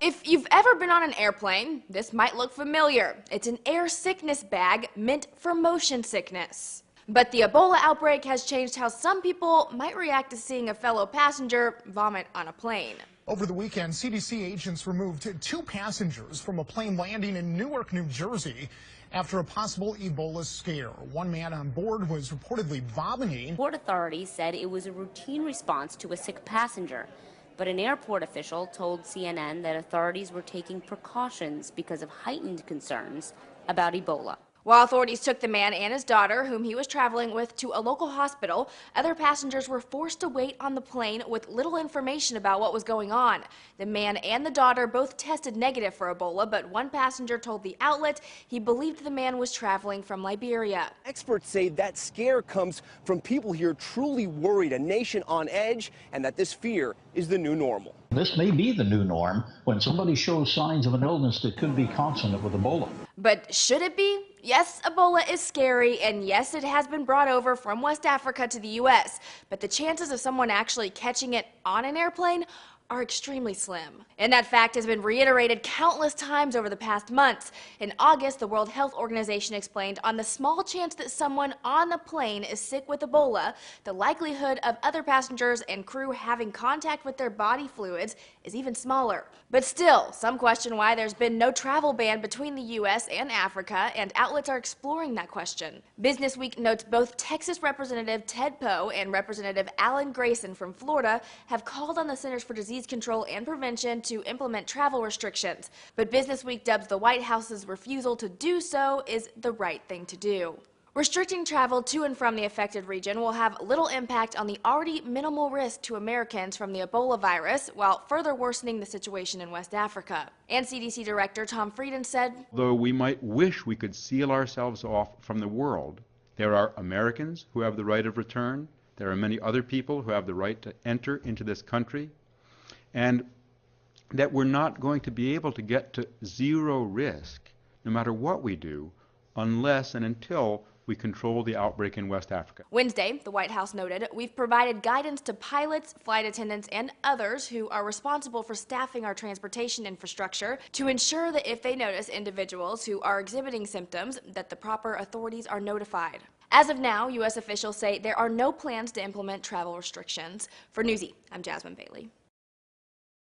If you've ever been on an airplane, this might look familiar. It's an air sickness bag meant for motion sickness. But the Ebola outbreak has changed how some people might react to seeing a fellow passenger vomit on a plane. Over the weekend, CDC agents removed 2 passengers from a plane landing in Newark, New Jersey, after a possible Ebola scare. One man on board was reportedly vomiting. Port authorities said it was a routine response to a sick passenger. But an airport official told CNN that authorities were taking precautions because of heightened concerns about Ebola. While authorities took the man and his daughter, whom he was traveling with, to a local hospital, other passengers were forced to wait on the plane with little information about what was going on. The man and the daughter both tested negative for Ebola, but one passenger told the outlet he believed the man was traveling from Liberia. Experts say that scare comes from people here truly worried, a nation on edge, and that this fear is the new normal. This may be the new norm when somebody shows signs of an illness that could be consonant with Ebola. But should it be? Yes, Ebola is scary, and yes, it has been brought over from West Africa to the U.S., but the chances of someone actually catching it on an airplane are extremely slim. And that fact has been reiterated countless times over the past months. In August, the World Health Organization explained on the small chance that someone on the plane is sick with Ebola, the likelihood of other passengers and crew having contact with their body fluids is even smaller. But still, some question why there's been no travel ban between the U.S. and Africa, and outlets are exploring that question. Business Week notes both Texas Representative Ted Poe and Representative Alan Grayson from Florida have called on the Centers for Disease Control and Prevention to implement travel restrictions. But Business Week dubs the White House's refusal to do so is the right thing to do. Restricting travel to and from the affected region will have little impact on the already minimal risk to Americans from the Ebola virus, while further worsening the situation in West Africa. And CDC Director Tom Frieden said, "Though we might wish we could seal ourselves off from the world, there are Americans who have the right of return. There are many other people who have the right to enter into this country, and that we're not going to be able to get to zero risk, no matter what we do, unless and until we control the outbreak in West Africa." Wednesday, the White House noted, "We've provided guidance to pilots, flight attendants, and others who are responsible for staffing our transportation infrastructure to ensure that if they notice individuals who are exhibiting symptoms, that the proper authorities are notified." As of now, U.S. officials say there are no plans to implement travel restrictions. For Newsy, I'm Jasmine Bailey.